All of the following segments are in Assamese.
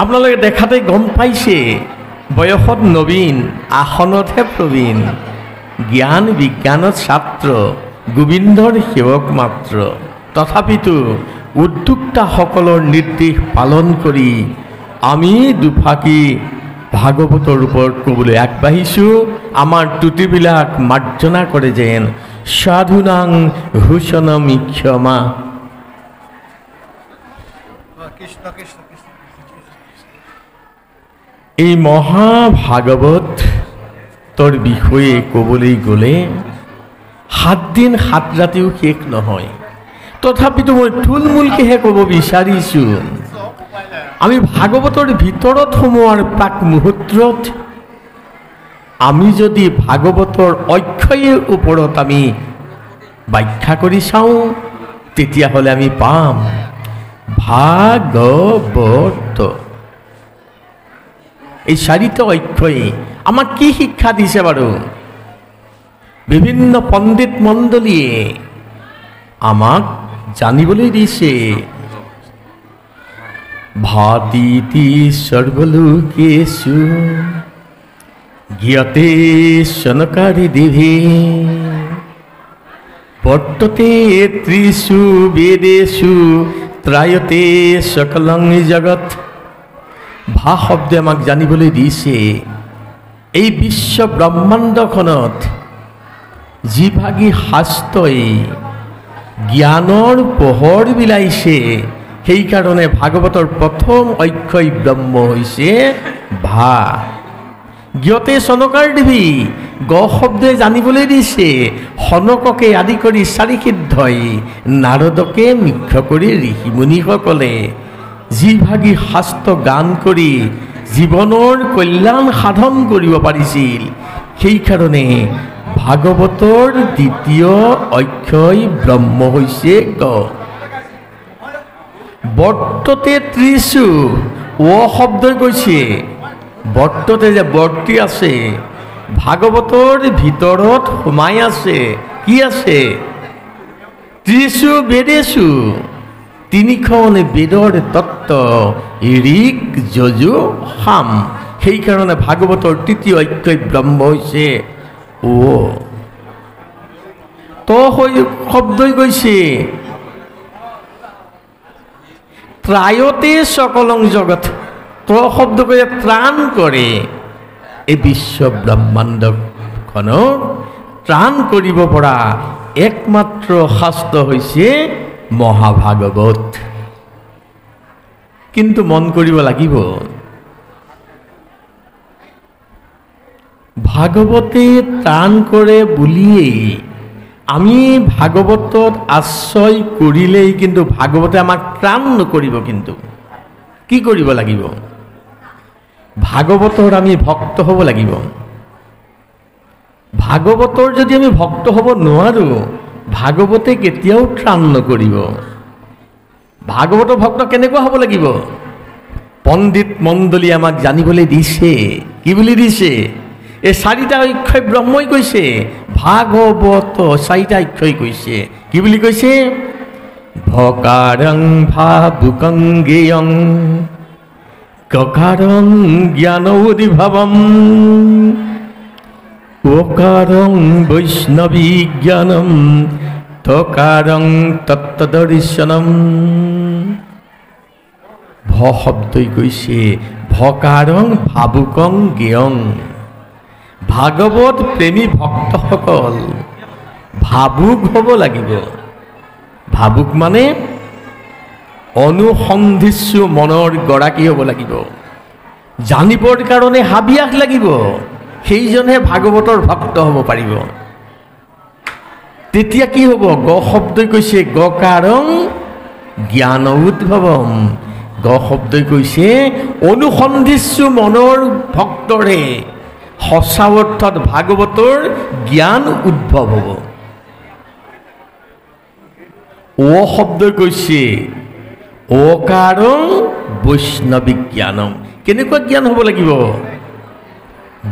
আপোনালোকে দেখাতে গম পাইছে বয়সত নবীন, আসনতহে প্ৰবীণ, জ্ঞান বিজ্ঞানত ছাত্ৰ, গোবিন্দৰ সেৱক মাত্ৰ। তথাপিতো উদ্যোক্তাসকলৰ নিৰ্দেশ পালন কৰি আমি দুফাকি ভাগৱতৰ ওপৰত ক'বলৈ আগবাঢ়িছোঁ। আমাৰ ত্ৰুটিবিলাক মাৰ্জনা কৰে যেন। সাধুনাং হুচনমি ক্ষমা। এই মহাভাগৱতৰ বিষয়ে ক'বলৈ গ'লে 7 দিন 7 ৰাতিও শেষ নহয়। তথাপিতো মই থুলমূলকৈহে ক'ব বিচাৰিছোঁ। আমি ভাগৱতৰ ভিতৰত সোমোৱাৰ প্ৰাক মুহূৰ্তত আমি যদি ভাগৱতৰ অক্ষয়ৰ ওপৰত আমি ব্যাখ্যা কৰি চাওঁ, তেতিয়াহ'লে আমি পাম ভাগৱত। এই 4টা অক্ষয়ে আমাক কি শিক্ষা দিছে বাৰু? বিভিন্ন পণ্ডিত মণ্ডলীয়ে আমাক জানিবলৈ দিছে। ভাতিতি সৰ্বলোকেষু জ্ঞাতে সনকাৰি দিভি বৰ্ততে ত্ৰিষু বেদেষু ত্ৰায়তে সকলং জগত। ভা শব্দে আমাক জানিবলৈ দিছে এই বিশ্ব ব্ৰহ্মাণ্ডখনত যিভাগী শাস্ত্ৰই জ্ঞানৰ পোহৰ বিলাইছে, সেইকাৰণে ভাগৱতৰ প্ৰথম অক্ষয় ব্ৰহ্ম হৈছে ভা। জ্ঞতে সনকাৰ দেৱী গ শব্দে জানিবলৈ দিছে সনককে আদি কৰি 4 সিদ্ধই নাৰদকে মুখ্য কৰি ঋষিমুনিসকলে যিভাগী শাস্ত্ৰ গান কৰি জীৱনৰ কল্যাণ সাধন কৰিব পাৰিছিল, সেইকাৰণে ভাগৱতৰ দ্বিতীয় অক্ষয় ব্ৰহ্ম হৈছে গ। বৰ্ততে ত্ৰিষু অ শব্দই কৈছে বৰ্ততে যে বৰ্তি আছে, ভাগৱতৰ ভিতৰত সোমাই আছে। কি আছে? ত্ৰিষু বেদেষু, 3খন বেদৰ তত্ত্ব, ঋক যজু সাম। সেইকাৰণে ভাগৱতৰ তৃতীয় অক্ষয় ব্ৰহ্ম হৈছে ও। ত শব্দই কৈছে ত্ৰায়তে সকলং জগত। ত শব্দ কৈছে ত্ৰাণ কৰে। এই বিশ্ব ব্ৰহ্মাণ্ডখনক ত্ৰাণ কৰিব পৰা একমাত্ৰ শাস্ত্ৰ হৈছে মহাভাগৱত। কিন্তু মন কৰিব লাগিব, ভাগৱতে ত্ৰাণ কৰে বুলিয়েই আমি ভাগৱতত আশ্ৰয় কৰিলেই কিন্তু ভাগৱতে আমাক ত্ৰাণ নকৰিব। কিন্তু কি কৰিব লাগিব? ভাগৱতৰ আমি ভক্ত হ'ব লাগিব। ভাগৱতৰ যদি আমি ভক্ত হ'ব নোৱাৰোঁ, ভাগৱতে কেতিয়াও ত্ৰাণ নকৰিব। ভাগৱতৰ ভক্ত কেনেকুৱা হ'ব লাগিব? পণ্ডিত মণ্ডলী আমাক জানিবলৈ দিছে। কি বুলি দিছে? এই 4টা অক্ষয় ব্ৰহ্মই কৈছে। ভাগৱত 4টা অক্ষয় কৈছে। কি বুলি কৈছে? ভকাৰং ভাবুকং জ্ঞেয়ং ককাৰং জ্ঞান উদ্ভৱম ওকাৰং বৈষ্ণবী জ্ঞানম তকাৰং তত্ত্বদৰ্শনম। ভ শব্দই কৈছে ভকাৰং ভাবুকং জ্ঞেয়ং। ভাগৱত প্ৰেমী ভক্তসকল ভাবুক হ'ব লাগিব। ভাবুক মানে অনুসন্ধিৎসু মনৰ গৰাকী হ'ব লাগিব। জানিবৰ কাৰণে হাবিয়াস লাগিব। সেইজনহে ভাগৱতৰ ভক্ত হ'ব পাৰিব। তেতিয়া কি হ'ব? গ শব্দই কৈছে গকাৰং জ্ঞান উদ্ভৱম। গ শব্দই কৈছে অনুসন্ধিৎসু মনৰ ভক্তৰে সঁচা অৰ্থত ভাগৱতৰ জ্ঞান উদ্ভৱ হ'ব। ও শব্দই কৈছে অকাৰং বৈষ্ণৱী জ্ঞানম। কেনেকুৱা জ্ঞান হ'ব লাগিব?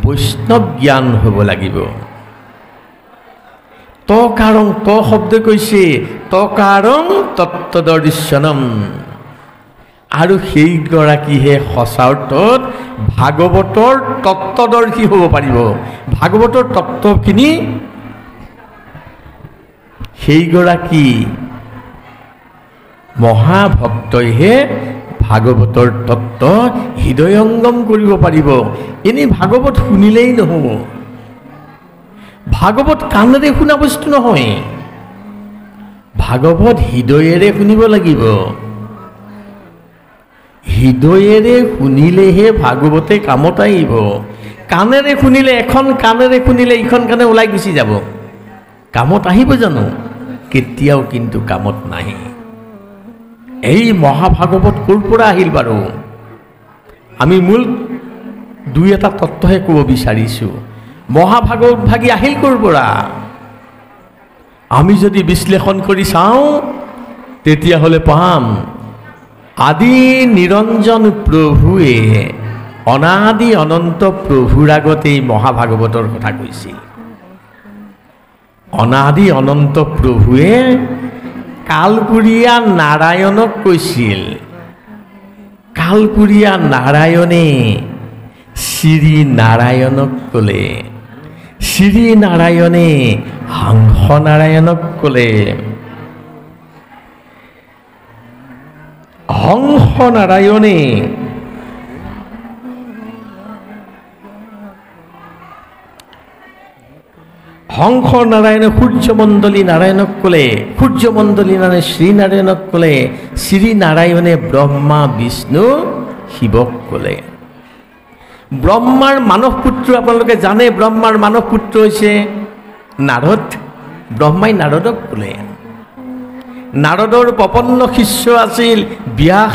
বৈষ্ণৱ জ্ঞান হ'ব লাগিব। তকাৰং, ত শব্দই কৈছে তকাৰং তত্ত্বদৰ্শনম। আৰু সেইগৰাকীহে সঁচা অৰ্থত ভাগৱতৰ তত্ত্বদৰ্শী হ'ব পাৰিব। ভাগৱতৰ তত্ত্বখিনি সেইগৰাকী মহাভক্তইহে ভাগৱতৰ তত্ত্ব হৃদয়ংগম কৰিব পাৰিব। এনেই ভাগৱত শুনিলেই নহ'ব। ভাগৱত কাণেৰে শুনা বস্তু নহয়, ভাগৱত হৃদয়েৰে শুনিব লাগিব। হৃদয়েৰে শুনিলেহে ভাগৱতে কামত আহিব। কাণেৰে শুনিলে, এখন কাণেৰে শুনিলে ইখন কাণে ওলাই গুচি যাব। কামত আহিব জানো? কেতিয়াও কিন্তু কামত নাহে। এই মহাভাগৱত ক'ৰ পৰা আহিল বাৰু? আমি মূল দুই এটা তত্ত্বহে ক'ব বিচাৰিছোঁ। মহাভাগৱত ভাগি আহিল ক'ৰ পৰা? আমি যদি বিশ্লেষণ কৰি চাওঁ তেতিয়াহ'লে পাম আদি নিৰঞ্জন প্ৰভুৱে অনাদি অনন্ত প্ৰভুৰ আগতেই মহাভাগৱতৰ কথা কৈছিল। অনাদি অনন্ত প্ৰভুৱে কালপুৰীয়া নাৰায়ণক কৈছিল। কালপুৰীয়া নাৰায়ণে শ্ৰী নাৰায়ণক ক'লে, শ্ৰী নাৰায়ণে হংস নাৰায়ণক ক'লে, হংস নাৰায়ণে হংস নাৰায়ণ সূৰ্যমণ্ডলী নাৰায়ণক ক'লে, সূৰ্যমণ্ডলী নাৰায়ণ শ্ৰীনাৰায়ণক ক'লে, শ্ৰীনাৰায়ণে ব্ৰহ্মা বিষ্ণু শিৱক ক'লে। ব্ৰহ্মাৰ মানৱ পুত্ৰ আপোনালোকে জানে, ব্ৰহ্মাৰ মানৱ পুত্ৰ হৈছে নাৰদ। ব্ৰহ্মাই নাৰদক ক'লে। নাৰদৰ প্ৰপন্ন শিষ্য আছিল ব্যাস।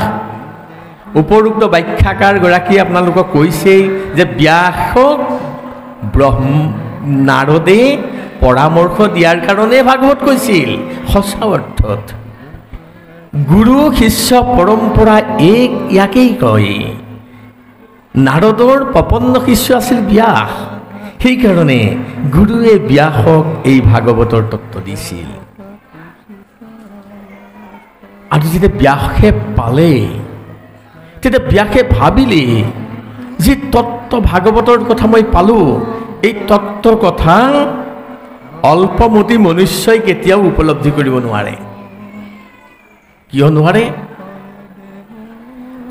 উপৰোক্ত ব্যাখ্যাকাৰগৰাকীয়ে আপোনালোকক কৈছেই যে ব্যাসক নাৰদে পৰামৰ্শ দিয়াৰ কাৰণে ভাগৱত কৈছিল। সঁচা অৰ্থত গুৰু শিষ্য পৰম্পৰা ইয়াকেই কয়। নাৰদৰ প্ৰপন্ন শিষ্য আছিল ব্যাস। সেইকাৰণে গুৰুৱে ব্যাসক এই ভাগৱতৰ তত্ত্ব দিছিল। আৰু যেতিয়া ব্যাসে পালে তেতিয়া ব্যাসে ভাবিলে যি তত্ত্ব ভাগৱতৰ কথা মই পালোঁ, এই তত্ত্বৰ কথা অল্পমতি মনুষ্যই কেতিয়াও উপলব্ধি কৰিব নোৱাৰে। কিয় নোৱাৰে?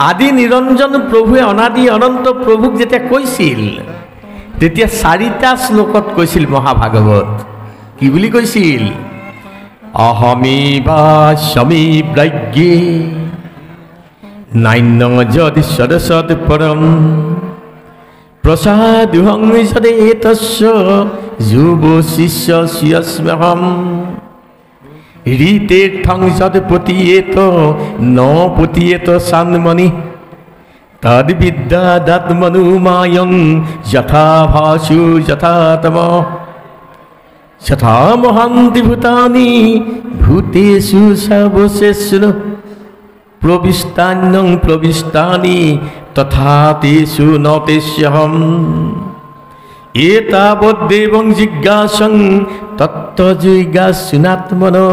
আদি নিৰঞ্জন প্ৰভুৱে অনাদি অনন্ত প্ৰভুক যেতিয়া কৈছিল তেতিয়া 4টা শ্লোকত কৈছিল মহাভাগৱত। কি বুলি কৈছিল? অহমিবাস্মি ব্ৰজ্ঞে নান্য যদি সদসৎ পৰম প্ৰসাদুহং সদেতস্য যুব শিষ্য স্যস্ম্যহম ঋতীৰ্থং সদ পতিয়েত ন পতিয়েত সান্মনি তদ্বিদ্যাদাত্মনুমায়ং যথা ভাসু যথা তম যথা মহান্তি ভূতানি ভূতেষু সর্বশেষু প্রবিষ্টান্যং প্রবিষ্টানি তথা তেষু ন তেষ্যহম এতাবদ্দেবং জিজ্ঞাসং তত্ত্বজিজ্ঞাসুনাত্মনো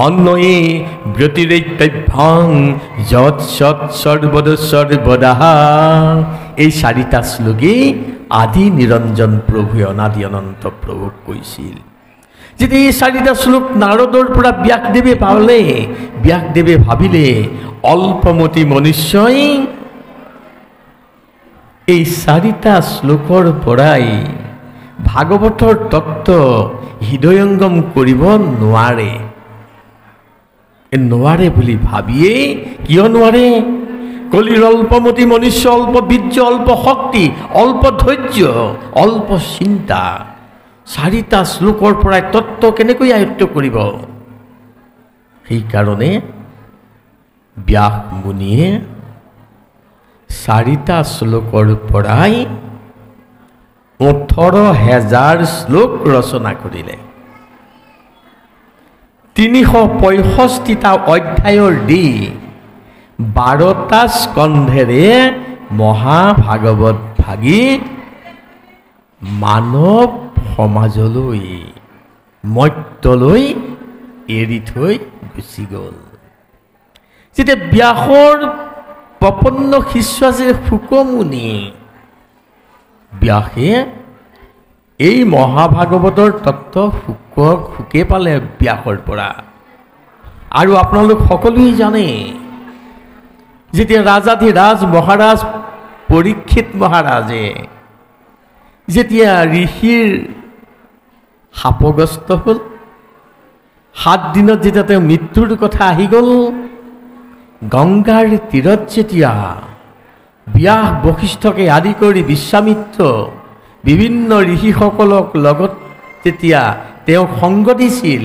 অন্যয়ে ব্যতিরেক্তভ্যাং যৎ সৎ সর্বদ সর্বদাহ। এই 4টা শ্লোকে আদি নিৰঞ্জন প্ৰভুৱে অনাদি অনন্ত প্ৰভুক কৈছিল। যেতিয়া এই 4টা শ্লোক নাৰদৰ পৰা ব্যাসদেৱে পালে, ব্যাসদেৱে ভাবিলে অল্পমতি মনুষ্যই এই 4টা শ্লোকৰ পৰাই ভাগৱতৰ তত্ত্ব হৃদয়ংগম কৰিব নোৱাৰে। নোৱাৰে বুলি ভাবিয়েই, কিয় নোৱাৰে? কলিৰ অল্পমতি মনুষ্য, অল্প বীৰ্য, অল্প শক্তি, অল্প ধৈৰ্য, অল্প চিন্তা, 4টা শ্লোকৰ পৰাই তত্ত্ব কেনেকৈ আয়ত্ত কৰিব? সেইকাৰণে ব্যাস মুনিয়ে 4টা শ্লোকৰ পৰাই 18,000 শ্লোক ৰচনা কৰিলে। 365টা অধ্যায়ৰ দি 12টা স্কন্ধেৰে মহাভাগৱত ভাগি মানৱ সমাজলৈ মৰ্ত্যলৈ এৰি থৈ গুচি গ'ল। যেতিয়া ব্যাসৰ প্ৰপন্ন শিষ্য যে শুকমুনি। ব্যাসে এই মহাভাগৱতৰ তত্ত্ব শুকে পালে ব্যাসৰ পৰা। আৰু আপোনালোক সকলোৱে জানে, যেতিয়া ৰাজাধিৰাজ মহাৰাজ পৰীক্ষিত মহাৰাজে যেতিয়া ঋষিৰ শাপগ্ৰস্ত হ'ল, 7 দিনত যেতিয়া তেওঁ মৃত্যুৰ কথা আহি গ'ল, গংগাৰ তীৰত যেতিয়া ব্যাস বশিষ্ঠকে আদি কৰি বিশ্বামিত্ৰ বিভিন্ন ঋষিসকলক লগত যেতিয়া তেওঁ সংগ দিছিল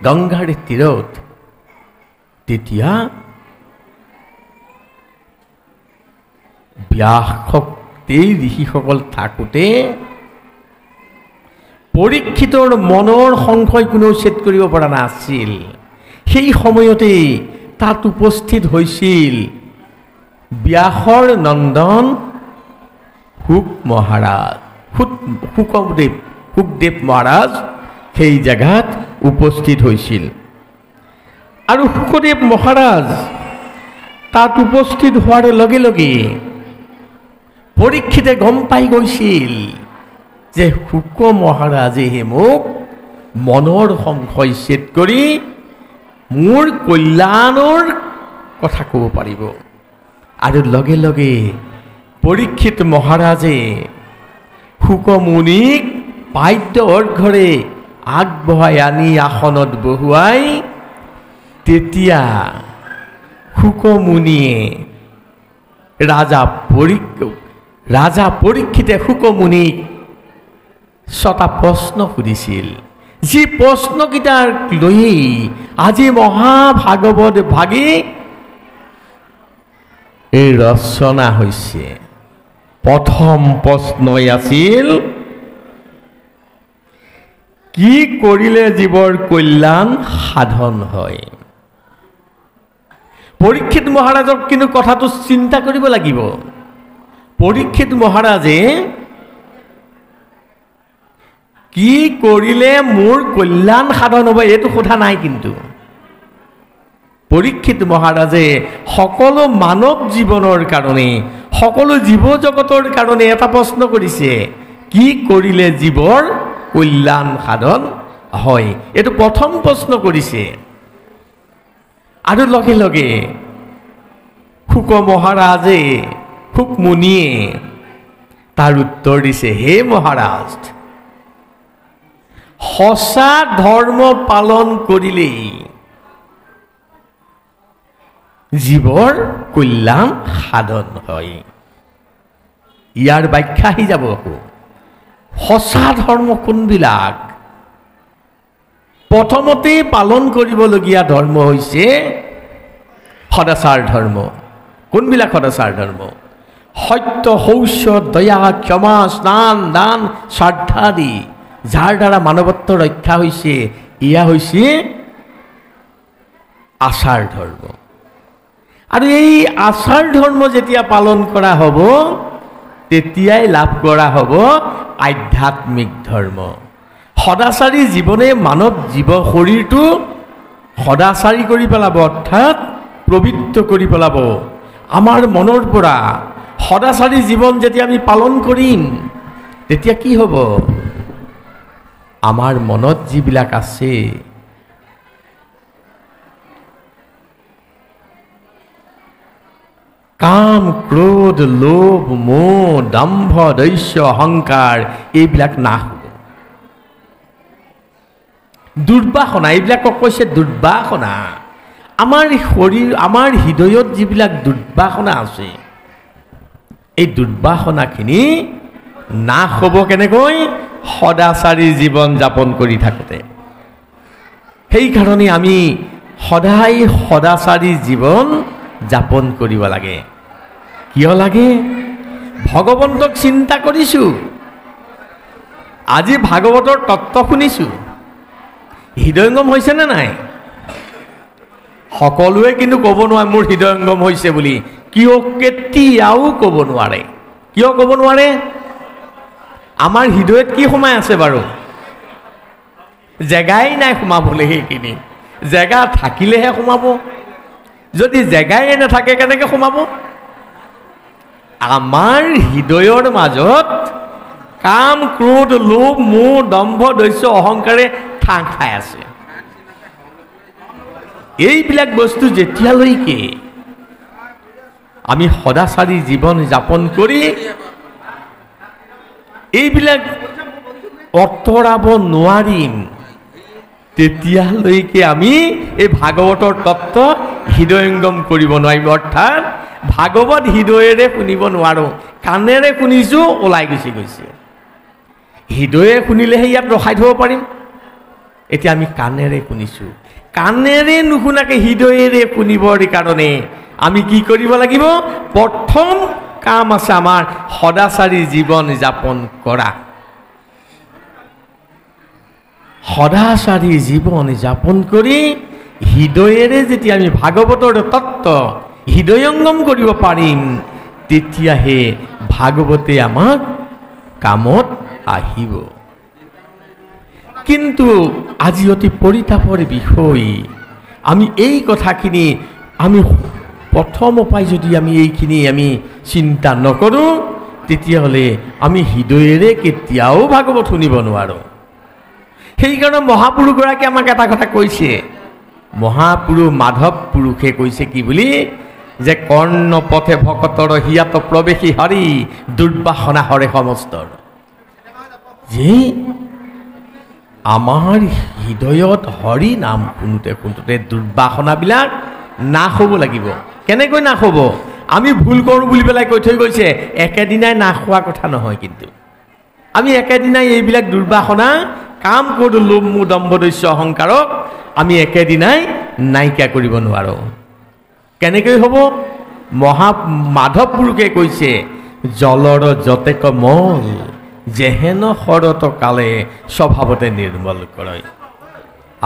গংগাৰ তীৰত, তেতিয়া ব্যাসক এই ঋষিসকল থাকোঁতে পৰীক্ষিতৰ মনৰ সংশয় কোনেও ছেদ কৰিব পৰা নাছিল। সেই সময়তেই তাত উপস্থিত হৈছিল ব্যাসৰ নন্দন শুক মহাৰাজ, শুকদেৱ মহাৰাজ সেই জেগাত উপস্থিত হৈছিল। আৰু শুকদেৱ মহাৰাজ তাত উপস্থিত হোৱাৰ লগে লগে পৰীক্ষিতে গম পাই গৈছিল যে শুক মহাৰাজেহে মোক মনৰ সংশয় ছেদ কৰি মোৰ কল্যাণৰ কথা ক'ব পাৰিব। আৰু লগে লগে পৰীক্ষিত মহাৰাজে শুকমুনিক পাদ্য অৰ্ঘ্যৰে আগবঢ়াই আনি আসনত বহুৱাই তেতিয়া শুকমুনিয়ে ৰাজা পৰীক্ষিতে শুকমুনিক 6টা প্ৰশ্ন সুধিছিল। যি প্ৰশ্নকেইটাক লৈয়ে আজি মহাভাগৱত ভাগি এই ৰচনা হৈছে। প্ৰথম প্ৰশ্নই আছিল, কি কৰিলে জীৱৰ কল্যাণ সাধন হয়? পৰীক্ষিত মহাৰাজক কিন্তু কথাটো চিন্তা কৰিব লাগিব। পৰীক্ষিত মহাৰাজে কি কৰিলে মোৰ কল্যাণ সাধন হ'ব এইটো সোধা নাই। কিন্তু পৰীক্ষিত মহাৰাজে সকলো মানৱ জীৱনৰ কাৰণে, সকলো জীৱ জগতৰ কাৰণে এটা প্ৰশ্ন কৰিছে, কি কৰিলে জীৱৰ কল্যাণ সাধন হয়? এইটো প্ৰথম প্ৰশ্ন কৰিছে। আৰু লগে লগে শুক মহাৰাজে, শুকমুনিয়ে তাৰ উত্তৰ দিছে, হে মহাৰাজ, সঁচা ধৰ্ম পালন কৰিলেই জীৱৰ কল্যাণ সাধন হয়। ইয়াৰ ব্যাখ্যা আহি যাব আকৌ। সঁচা ধৰ্ম কোনবিলাক? প্ৰথমতেই পালন কৰিবলগীয়া ধৰ্ম হৈছে সদাচাৰ ধৰ্ম। কোনবিলাক সদাচাৰ ধৰ্ম? সত্য, শৌচ, দয়া, ক্ষমা, স্নান, দান, শ্ৰদ্ধা আদি, যাৰ দ্বাৰা মানৱত্ব ৰক্ষা হৈছে, এয়া হৈছে আচাৰ ধৰ্ম। আৰু এই আচাৰ ধৰ্ম যেতিয়া পালন কৰা হ'ব, তেতিয়াই লাভ কৰা হ'ব আধ্যাত্মিক ধৰ্ম। সদাচাৰী জীৱনে মানৱ শৰীৰটো সদাচাৰী কৰি পেলাব, অৰ্থাৎ পবিত্ৰ কৰি পেলাব। আমাৰ মনৰ পৰা সদাচাৰী জীৱন যেতিয়া আমি পালন কৰিম, তেতিয়া কি হ'ব? আমাৰ মনত যিবিলাক আছে, কাম, ক্ৰোধ, লোভ, মোহ, দম্ভ, দৈস্য, অহংকাৰ, এইবিলাক নাশ হ'ব। দুৰ্বাসনা, এইবিলাকক কৈছে দুৰ্বাসনা। আমাৰ শৰীৰ, আমাৰ হৃদয়ত যিবিলাক দুৰ্বাসনা আছে, এই দুৰ্বাসনাখিনি নাশ হ'ব কেনেকৈ? সদাচাৰী জীৱন যাপন কৰি থাকোঁতে। সেইকাৰণে আমি সদায় সদাচাৰী জীৱন যাপন কৰিব লাগে। কিয় লাগে? ভগৱন্তক চিন্তা কৰিছোঁ, আজি ভাগৱতৰ তত্ত্ব শুনিছোঁ, হৃদয়ংগম হৈছেনে নাই? সকলোৱে কিন্তু ক'ব নোৱাৰে মোৰ হৃদয়ংগম হৈছে বুলি। কিয়? কেতিয়াও ক'ব নোৱাৰে। কিয় ক'ব নোৱাৰে? আমাৰ হৃদয়ত কি সোমাই আছে বাৰু? জেগাই নাই সোমাবলৈ। সেইখিনি জেগা থাকিলেহে সোমাব। যদি জেগাই নাথাকে কেনেকৈ সোমাব? আমাৰ হৃদয়ৰ মাজত কাম, ক্ৰোধ, লোভ, মোহ, দম্ভ, দস্য, অহংকাৰে ঠাং খাই আছে। এইবিলাক বস্তু যেতিয়ালৈকে আমি সদাচাৰী জীৱন যাপন কৰি এইবিলাক অঁতৰাব নোৱাৰিম, তেতিয়ালৈকে আমি এই ভাগৱতৰ তত্ত্ব হৃদয়ংগম কৰিব নোৱাৰিম। অৰ্থাৎ ভাগৱত হৃদয়েৰে শুনিব নোৱাৰোঁ, কাণেৰে শুনিছোঁ ওলাই গুচি গৈছে। হৃদয়ে শুনিলেহে ইয়াত ৰখাই থ'ব পাৰিম। এতিয়া আমি কাণেৰে শুনিছোঁ, কাণেৰে নুশুনাকৈ হৃদয়েৰে শুনিবৰ কাৰণে আমি কি কৰিব লাগিব? প্ৰথম কাম আছে আমাৰ সদাচাৰী জীৱন যাপন কৰা। সদাচাৰী জীৱন যাপন কৰি হৃদয়েৰে যেতিয়া আমি ভাগৱতৰ তত্ত্ব হৃদয়ংগম কৰিব পাৰিম, তেতিয়াহে ভাগৱতে আমাক কামত আহিব। কিন্তু আজি অতি পৰিতাপৰ বিষয়, আমি এই কথাখিনি আমি প্ৰথমৰ পৰাই যদি আমি এইখিনি আমি চিন্তা নকৰোঁ, তেতিয়াহ'লে আমি হৃদয়েৰে কেতিয়াও ভাগৱত শুনিব নোৱাৰোঁ। সেইকাৰণে মহাপুৰুষগৰাকীয়ে আমাক এটা কথা কৈছে, মহাপুৰুষ মাধৱ পুৰুষে কৈছে কি বুলি, যে কৰ্ণ পথে ভকতৰ হিয়াত প্ৰৱেশী হৰি দুৰ্বাসনা হৰে সমস্তৰ। যে আমাৰ হৃদয়ত হৰি নাম শুনোতে শুনোতে দুৰ্বাসনাবিলাক নাশ হ'ব লাগিব। কেনেকৈ নাশ হ'ব? আমি ভুল কৰোঁ বুলি পেলাই কৈ থৈ গৈছে, একেদিনাই নাশ হোৱা কথা নহয়। কিন্তু আমি একেদিনাই এইবিলাক দুৰ্বাসনা, কাম ক্ৰোধ লোভ মোহ দম্ভ দস্য অহংকাৰক আমি একেদিনাই নাইকিয়া কৰিব নোৱাৰোঁ। কেনেকৈ হ'ব? মাধৱ পুৰুষে কৈছে, জলৰ যতেক মল যেহেন শৰত কালে স্বভাৱতে নিৰ্মল কৰে।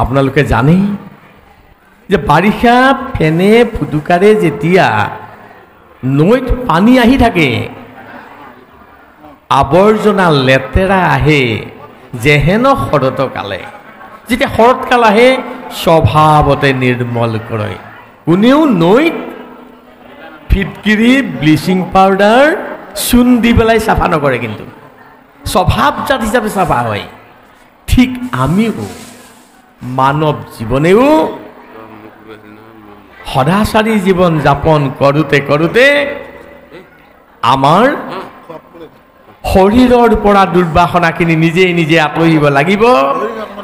আপোনালোকে জানেই যে বাৰিষা ফেনে ফুটুকাৰে যেতিয়া নৈত পানী আহি থাকে, আৱৰ্জনা লেতেৰা আহে, যেহেন শৰত কালে, যেতিয়া শৰৎকাল আহে স্বভাৱতে নিৰ্মল কৰে। কোনেও নৈত ফিটকিৰি ব্লিচিং পাউডাৰ চূণ দি পেলাই চাফা নকৰে, কিন্তু স্বভাৱজাত হিচাপে চাফা হয়। ঠিক আমিও মানৱ জীৱনেও সদাচাৰী জীৱন যাপন কৰোঁতে কৰোঁতে আমাৰ শৰীৰৰ পৰা দুৰ্বাসনাখিনি নিজে নিজে আঁতৰিব লাগিব।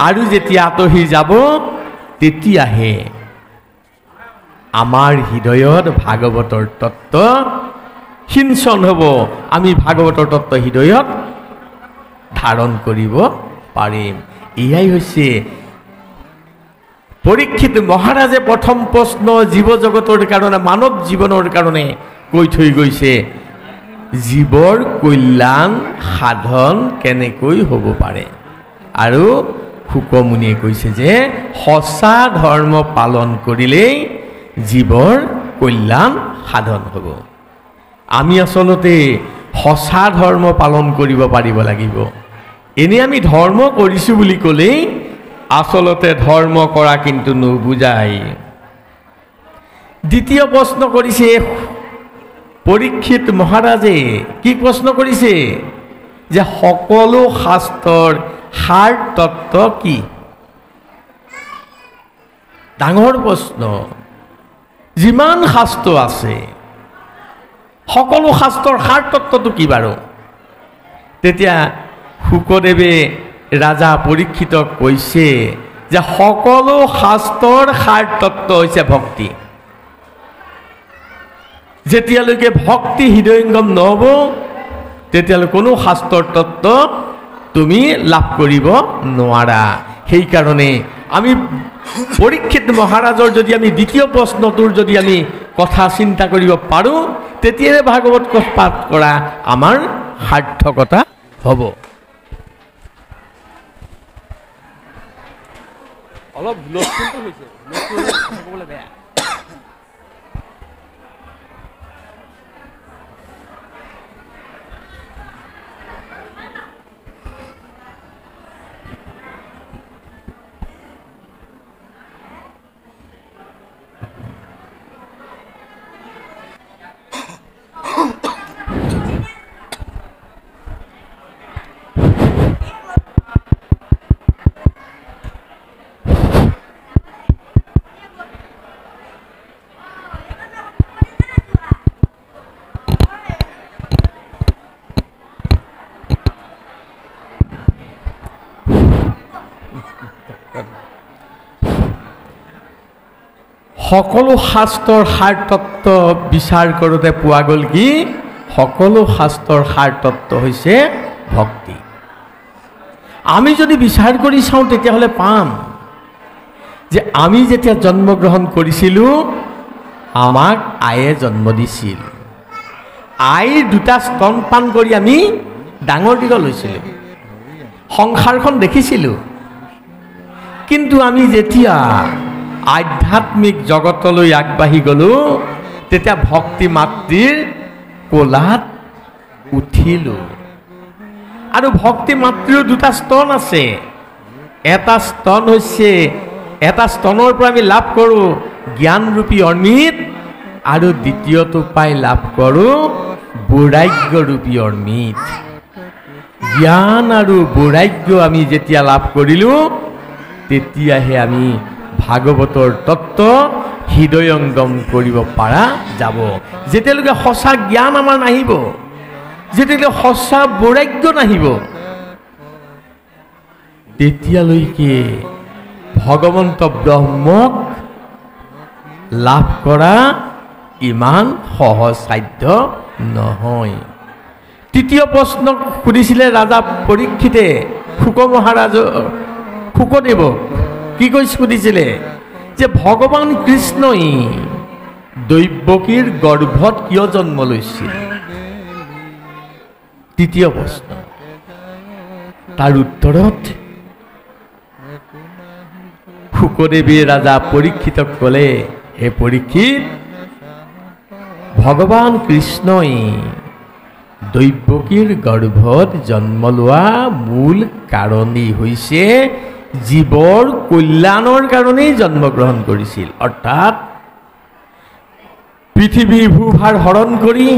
আৰু যেতিয়া আঁতৰি যাব, তেতিয়াহে আমাৰ হৃদয়ত ভাগৱতৰ তত্ত্ব সিঞ্চন হ'ব। আমি ভাগৱতৰ তত্ত্ব হৃদয়ত ধাৰণ কৰিব পাৰিম। এয়াই হৈছে পৰীক্ষিত মহাৰাজে প্ৰথম প্ৰশ্ন জীৱ জগতৰ কাৰণে, মানৱ জীৱনৰ কাৰণে কৈ থৈ গৈছে, জীৱৰ কল্যাণ সাধন কেনেকৈ হ'ব পাৰে। আৰু শুকমুনিয়ে কৈছে যে সঁচা ধৰ্ম পালন কৰিলেই জীৱৰ কল্যাণ সাধন হ'ব। আমি আচলতে সঁচা ধৰ্ম পালন কৰিব পাৰিব লাগিব। এনেই আমি ধৰ্ম কৰিছোঁ বুলি ক'লেই আচলতে ধৰ্ম কৰা কিন্তু নুবুজায়। দ্বিতীয় প্ৰশ্ন কৰিছে পৰীক্ষিত মহাৰাজে। কি প্ৰশ্ন কৰিছে? যে সকলো শাস্ত্ৰৰ সাৰ তত্ত্ব কি? ডাঙৰ প্ৰশ্ন। যিমান শাস্ত্ৰ আছে, সকলো শাস্ত্ৰৰ সাৰ তত্ত্বটো কি বাৰু? তেতিয়া শুকদেৱে ৰাজা পৰীক্ষিতক কৈছে যে সকলো শাস্ত্ৰৰ সাৰ তত্ত্ব হৈছে ভক্তি। যেতিয়ালৈকে ভক্তি হৃদয়ংগম নহ'ব, তেতিয়ালৈ কোনো শাস্ত্ৰৰ তত্ত্ব তুমি লাভ কৰিব নোৱাৰা। সেইকাৰণে আমি পৰীক্ষিত মহাৰাজৰ যদি আমি দ্বিতীয় প্ৰশ্নটোৰ যদি আমি কথা চিন্তা কৰিব পাৰোঁ, তেতিয়াহে ভাগৱত পাঠ কৰা আমাৰ সাৰ্থকতা হ'ব। অলপ হুলস্থুলটো হৈছে, হুলস্থুল বেয়া। সকলো শাস্ত্ৰৰ সাৰ তত্ত্ব বিচাৰ কৰোঁতে পোৱা গ'ল কি সকলো শাস্ত্ৰৰ সাৰ তত্ত্ব হৈছে ভক্তি। আমি যদি বিচাৰ কৰি চাওঁ তেতিয়াহ'লে পাম যে আমি যেতিয়া জন্মগ্ৰহণ কৰিছিলোঁ আমাক আয়ে জন্ম দিছিল। আইৰ দুটা স্তনপান কৰি আমি ডাঙৰ দীঘল হৈছিলোঁ, সংসাৰখন দেখিছিলোঁ। কিন্তু আমি যেতিয়া আধ্যাত্মিক জগতলৈ আগবাঢ়ি গ'লোঁ তেতিয়া ভক্তি মাতৃৰ কোলাত উঠিলোঁ। আৰু ভক্তি মাতৃৰ দুটা স্তন আছে। এটা স্তন হৈছে এটা স্তনৰ পৰা আমি লাভ কৰোঁ জ্ঞানৰূপী অমৃত, আৰু দ্বিতীয়টো পাই লাভ কৰোঁ বৈৰাগ্যৰূপী অমৃত। জ্ঞান আৰু বৈৰাগ্য আমি যেতিয়া লাভ কৰিলোঁ তেতিয়াহে আমি ভাগৱতৰ তত্ত্ব হৃদয়ংগম কৰিব পৰা যাব। যেতিয়ালৈকে সঁচা জ্ঞান আমাৰ নাহিব, যেতিয়ালৈকে সঁচা বৈৰাগ্য নাহিব, তেতিয়ালৈকে ভগৱন্ত ব্ৰহ্মক লাভ কৰা ইমান সহজসাধ্য নহয়। তৃতীয় প্ৰশ্ন সুধিছিলে ৰাজা পৰীক্ষিতে শুকদেৱক। কি কৈ সুধিছিলে যে ভগৱান কৃষ্ণই দৈৱকীৰ গৰ্ভত কিয় জন্ম লৈছিল? তৃতীয় প্ৰশ্ন। তাৰ উত্তৰত শুকদেৱে ৰাজা পৰীক্ষিতক ক'লে, হে পৰীক্ষিত, ভগৱান কৃষ্ণই দৈৱকীৰ গৰ্ভত জন্ম লোৱা মূল কাৰণেই হৈছে জীৱৰ কল্যাণৰ কাৰণেই জন্মগ্ৰহণ কৰিছিল। অৰ্থাৎ পৃথিৱীৰ ভূভাৰ হৰণ কৰি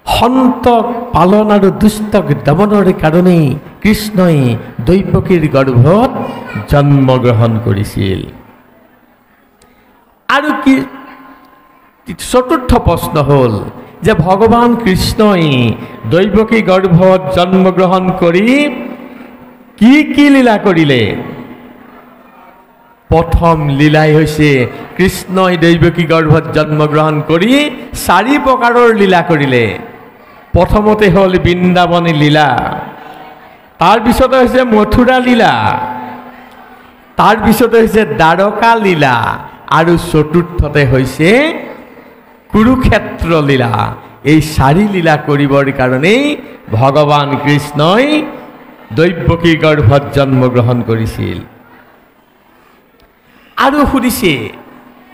সন্তক পালন আৰু দুষ্টক দমনৰ কাৰণেই কৃষ্ণই দৈৱকীৰ গৰ্ভত জন্মগ্ৰহণ কৰিছিল। আৰু কি চতুৰ্থ প্ৰশ্ন হ'ল যে ভগৱান কৃষ্ণই দৈৱকী গৰ্ভত জন্মগ্ৰহণ কৰি কি কি লীলা কৰিলে? প্ৰথম লীলাই হৈছে কৃষ্ণই দৈৱকী গৰ্ভত জন্মগ্ৰহণ কৰি 4 প্ৰকাৰৰ লীলা কৰিলে। প্ৰথমতে হ'ল বৃন্দাবনী লীলা, তাৰপিছতে হৈছে মথুৰা লীলা, তাৰপিছতে হৈছে দ্বাৰকা লীলা, আৰু চতুৰ্থতে হৈছে কুৰুক্ষেত্ৰ লীলা। এই 4 লীলা কৰিবৰ কাৰণেই ভগৱান কৃষ্ণই দৈৱকী গৰ্ভত জন্মগ্ৰহণ কৰিছিল। আৰু সুধিছে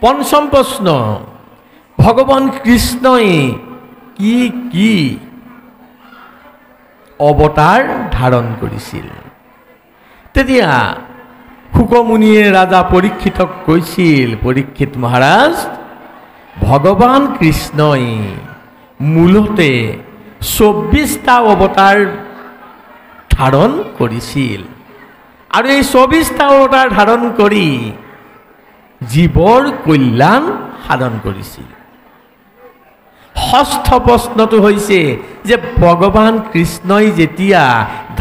পঞ্চম প্ৰশ্ন, ভগৱান কৃষ্ণই কি কি অৱতাৰ ধাৰণ কৰিছিল? তেতিয়া শুকমুনিয়ে ৰাজা পৰীক্ষিতক কৈছিল, পৰীক্ষিত মহাৰাজ, ভগৱান কৃষ্ণই মূলতে 24টা অৱতাৰ ধাৰণ কৰিছিল। আৰু এই 24টা অৱতাৰ ধাৰণ কৰি জীৱৰ কল্যাণ সাধন কৰিছিল। ষষ্ঠ প্ৰশ্নটো হৈছে যে ভগৱান কৃষ্ণই যেতিয়া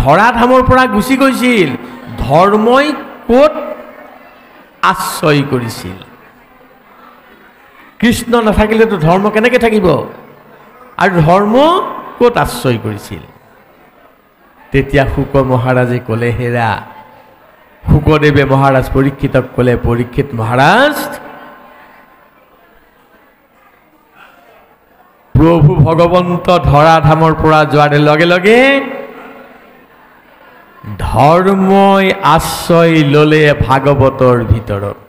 ধৰাধামৰ পৰা গুচি গৈছিল ধৰ্মই ক'ত আশ্ৰয় কৰিছিল? কৃষ্ণ নাথাকিলেতো ধৰ্ম কেনেকৈ থাকিব? আৰু ধৰ্ম ক'ত আশ্ৰয় কৰিছিল? তেতিয়া শুক মহাৰাজে ক'লে, হেৰা, শুকদেৱে মহাৰাজ পৰীক্ষিতক ক'লে, পৰীক্ষিত মহাৰাজ, প্ৰভু ভগৱন্ত ধৰাধামৰ পৰা যোৱাৰ লগে লগে ধৰ্মই আশ্ৰয় ল'লে ভাগৱতৰ ভিতৰত,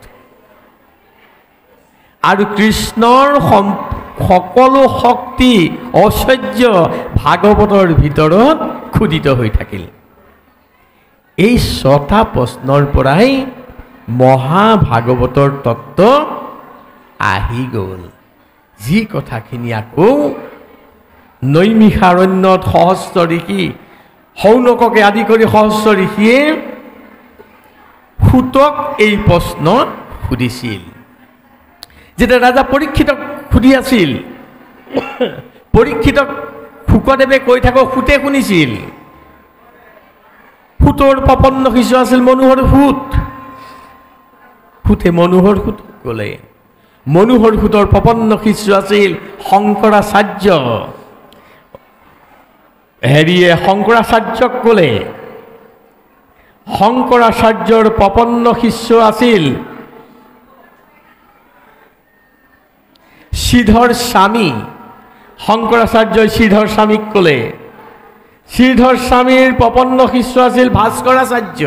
আৰু কৃষ্ণৰ সকলো শক্তি ঐশ্বৰ্য ভাগৱতৰ ভিতৰত খোদিত হৈ থাকিল। এই 6টা প্ৰশ্নৰ পৰাই মহাভাগৱতৰ তত্ত্ব আহি গ'ল। যি কথাখিনি আকৌ নৈমিষাৰণ্যত সহস্ৰ ঋষি, শৌনককে আদি কৰি সহস্ৰ ঋষিয়ে সূতক এই প্ৰশ্ন সুধিছিল। যেতিয়া ৰাজা পৰীক্ষিতক সুধি আছিল, পৰীক্ষিতক শুকদেৱে কৈ থাকক সূতে শুনিছিল। সুতৰ প্ৰপন্ন শিষ্য আছিল মনোহৰ সুত। সুতে মনোহৰ সুত ক'লে। মনোহৰ সুতৰ প্ৰপন্ন শিষ্য আছিল শংকৰাচাৰ্য। হেৰিয়ে শংকৰাচাৰ্যক ক'লে। শংকৰাচাৰ্যৰ প্ৰপন্ন শিষ্য আছিল শ্ৰীধৰ স্বামী। শংকৰাচাৰ্যই শ্ৰীধৰ স্বামীক ক'লে। শ্ৰীধৰ স্বামীৰ প্ৰপন্ন শিষ্য আছিল ভাস্কৰাচাৰ্য।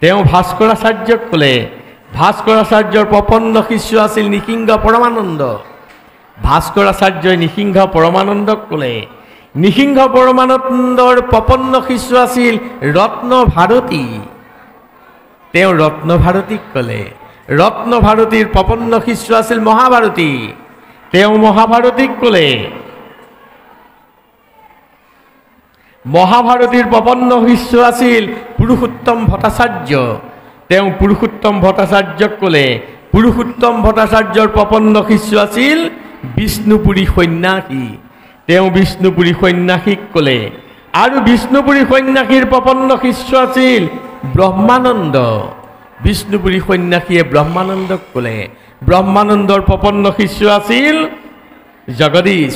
তেওঁ ভাস্কৰাচাৰ্যক ক'লে। ভাস্কৰাচাৰ্যৰ প্ৰপন্ন শিষ্য আছিল নৃসিংহ পৰমানন্দ। ভাস্কৰাচাৰ্যই নৃসিংহ পৰমানন্দক ক'লে। নৃসিংহ পৰমানন্দৰ প্ৰপন্ন শিষ্য আছিল ৰত্নভাৰতী। তেওঁ ৰত্নভাৰতীক ক'লে। ৰত্নভাৰতীৰ প্ৰপন্ন শিষ্য আছিল মহাভাৰতী। তেওঁ মহাভাৰতীক ক'লে। মহাভাৰতীৰ প্ৰপন্ন শিষ্য আছিল পুৰুষোত্তম ভট্টাচাৰ্য। তেওঁ পুৰুষোত্তম ভট্টাচাৰ্যক ক'লে। পুৰুষোত্তম ভট্টাচাৰ্যৰ প্ৰপন্ন শিষ্য আছিল বিষ্ণুপুৰী সন্ন্যাসী। তেওঁ বিষ্ণুপুৰী সন্ন্যাসীক ক'লে। আৰু বিষ্ণুপুৰী সন্ন্যাসীৰ প্ৰপন্ন শিষ্য আছিল ব্ৰহ্মানন্দ। বিষ্ণুপুৰী সন্ন্যাসীয়ে ব্ৰহ্মানন্দক ক'লে। ব্ৰহ্মানন্দৰ প্ৰপন্ন শিষ্য আছিল জগদীশ।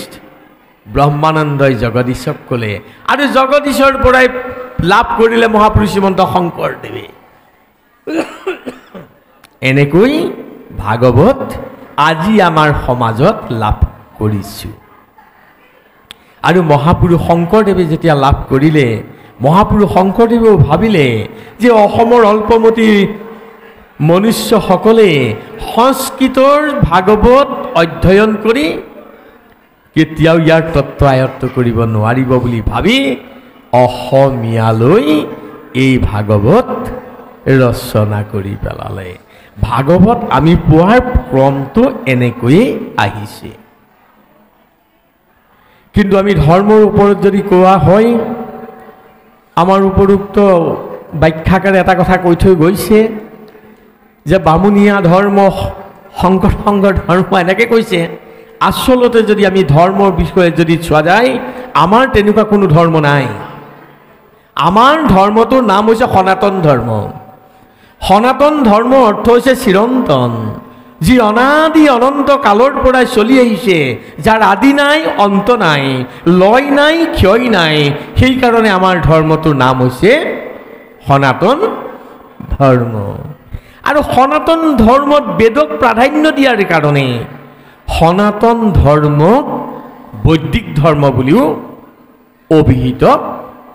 ব্ৰহ্মানন্দই জগদীশক ক'লে। আৰু জগদীশৰ পৰাই লাভ কৰিলে মহাপুৰুষ শ্ৰীমন্ত শংকৰদেৱে। এনেকৈ ভাগৱত আজি আমাৰ সমাজত লাভ কৰিছোঁ। আৰু মহাপুৰুষ শংকৰদেৱে যেতিয়া লাভ কৰিলে, মহাপুৰুষ শংকৰদেৱেও ভাবিলে যে অসমৰ অল্পমতী মনুষ্যসকলে সংস্কৃতৰ ভাগৱত অধ্যয়ন কৰি কেতিয়াও ইয়াৰ তত্ত্ব আয়ত্ত কৰিব নোৱাৰিব বুলি ভাবি অসমীয়ালৈ এই ভাগৱত ৰচনা কৰি পেলালে। ভাগৱত আমি পোৱাৰ ক্ৰমটো এনেকৈয়ে আহিছে। কিন্তু আমি ধৰ্মৰ ওপৰত যদি কোৱা হয়, আমাৰ উপৰোক্ত ব্যাখ্যাকাৰে এটা কথা কৈ থৈ গৈছে যে বামুণীয়া ধৰ্ম, শংকৰ সংঘ ধৰ্ম এনেকৈ কৈছে। আচলতে যদি আমি ধৰ্মৰ বিষয়ে যদি চোৱা যায়, আমাৰ তেনেকুৱা কোনো ধৰ্ম নাই। আমাৰ ধৰ্মটোৰ নাম হৈছে সনাতন ধৰ্ম। সনাতন ধৰ্ম অৰ্থ হৈছে চিৰন্তন, যি অনাদি অনন্ত কালৰ পৰাই চলি আহিছে, যাৰ আদি নাই অন্ত নাই, লয় নাই ক্ষয় নাই। সেইকাৰণে আমাৰ ধৰ্মটোৰ নাম হৈছে সনাতন ধৰ্ম। আৰু সনাতন ধৰ্মত বেদক প্ৰাধান্য দিয়াৰ কাৰণে সনাতন ধৰ্মক বৈদিক ধৰ্ম বুলিও অভিহিত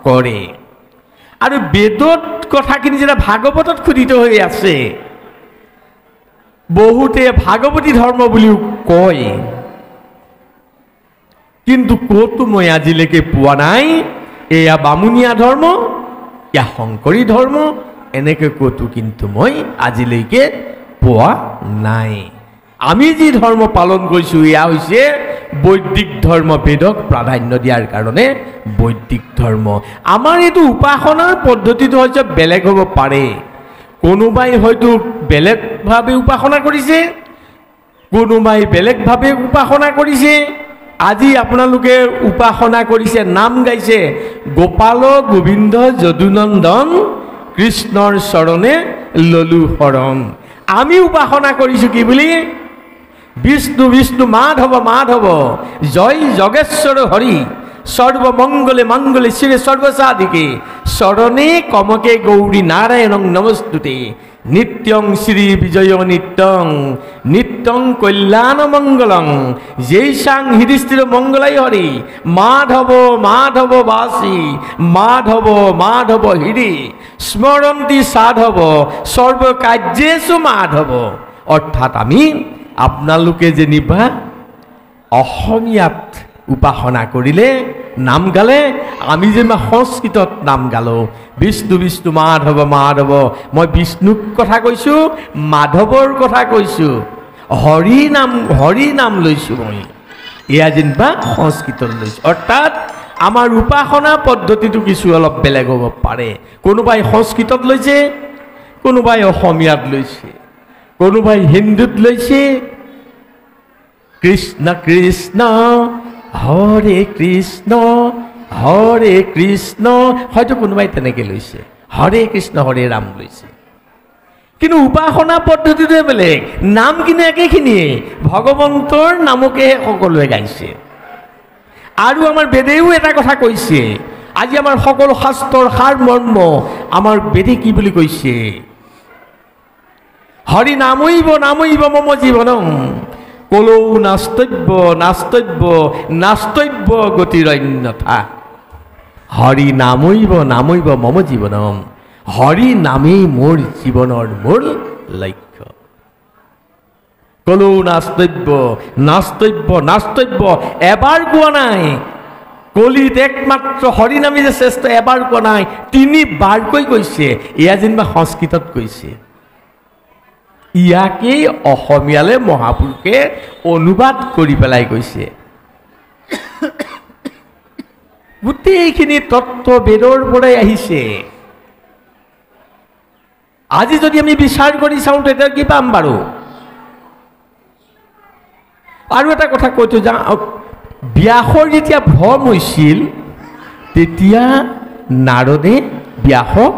কৰে। আৰু বেদত কথাখিনি যেতিয়া ভাগৱতত খোদিত হৈ আছে, বহুতে ভাগৱতী ধৰ্ম বুলিও কয়। কিন্তু ক'তো মই আজিলৈকে পোৱা নাই এয়া বামুণীয়া ধৰ্ম, এয়া শংকৰী ধৰ্ম, এনেকৈ ক'তো কিন্তু মই আজিলৈকে পোৱা নাই। আমি যি ধৰ্ম পালন কৰিছোঁ এয়া হৈছে বৈদিক ধৰ্ম। বেদক প্ৰাধান্য দিয়াৰ কাৰণে বৈদিক ধৰ্ম। আমাৰ এইটো উপাসনাৰ পদ্ধতিটো হৈছে বেলেগ হ'ব পাৰে। কোনোবাই হয়তো বেলেগভাৱে উপাসনা কৰিছে, কোনোবাই বেলেগভাৱে উপাসনা কৰিছে। আজি আপোনালোকে উপাসনা কৰিছে, নাম গাইছে, গোপাল গোবিন্দ যদুনন্দন কৃষ্ণৰ চৰণে ললো শৰণ। আমি উপাসনা কৰিছোঁ কি বুলি? বিষ্ণু বিষ্ণু মাধৱ মাধৱ, জয় যোগেশ্বৰ হৰি, সর্বমঙ্গলে মঙ্গলে শিরে সর্বসাধিকে, শরণে কমকে গৌরী নারায়ণং নমস্তুতে, নিত্যং শ্রী বিজয় নিত্যং, নিত্যং কল্যাণ মঙ্গলং, জৈসাং হৃদিস্থির মঙ্গলাই হরি, মাধব মাধব বাসী, মাধব মাধব হৃদি, স্মরন্তি সাধব সর্বকার্যেষু মাধব। অর্থাৎ আমি আপোনালোকে যেনিবা অসমীয়াত উপাসনা কৰিলে, নাম গালে, আমি যেনিবা সংস্কৃতত নাম গালো, বিষ্ণু বিষ্ণু মাধৱ মাধৱ, মই বিষ্ণুৰ কথা কৈছোঁ, মাধৱৰ কথা কৈছোঁ, হৰি নাম লৈছোঁ মই, এয়া যেনিবা সংস্কৃতত লৈছোঁ। অৰ্থাৎ আমাৰ উপাসনা পদ্ধতিটো কিছু অলপ বেলেগ হ'ব পাৰে। কোনোবাই সংস্কৃতত লৈছে, কোনোবাই অসমীয়াত লৈছে, কোনোবাই হিন্দীত লৈছে। কৃষ্ণ কৃষ্ণ হরে কৃষ্ণ হৰে কৃষ্ণ, হয়তো কোনোবাই তেনেকে লৈছে, হৰে কৃষ্ণ হৰে ৰাম লৈছে, কিন্তু উপাসনা পদ্ধতিটোৱে বেলেগ, নাম কিন্তু একেখিনিয়ে, ভগৱন্তৰ নামকেহে সকলোৱে গাইছে। আৰু আমাৰ বেদেও এটা কথা কৈছে, আজি আমাৰ সকলো শাস্ত্ৰৰ সাৰ মৰ্ম আমাৰ বেদে কি বুলি কৈছে, হৰি নামৈব নামৈব মম জীৱনম কলৌ নাস্তব্য নাস্তব্য নাস্তব্য গতিৰন্যথা। হৰি নামৈব নামৈব মম জীৱনম, হৰি নামেই মোৰ জীৱনৰ মূল লক্ষ্য। কলৌ নাস্তব্য নাস্তব্য নাস্তব্য, এবাৰ কোৱা নাই, কলিত একমাত্ৰ হৰি নামে যে শ্ৰেষ্ঠ এবাৰ কোৱা নাই, 3 বাৰকৈ কৈছে। এয়া যেনিবা সংস্কৃতত কৈছে, ইয়াকেই অসমীয়ালৈ মহাপুৰুষে অনুবাদ কৰি পেলাই কৈছে। গোটেইখিনি তত্ত্ব বেদৰ পৰাই আহিছে। আজি যদি আমি বিচাৰ কৰি চাওঁ তেতিয়া কি পাম বাৰু? আৰু এটা কথা কৈ থৈ যাওঁ, ব্যাসৰ যেতিয়া ভ্ৰম হৈছিল তেতিয়া নাৰদে ব্যাসক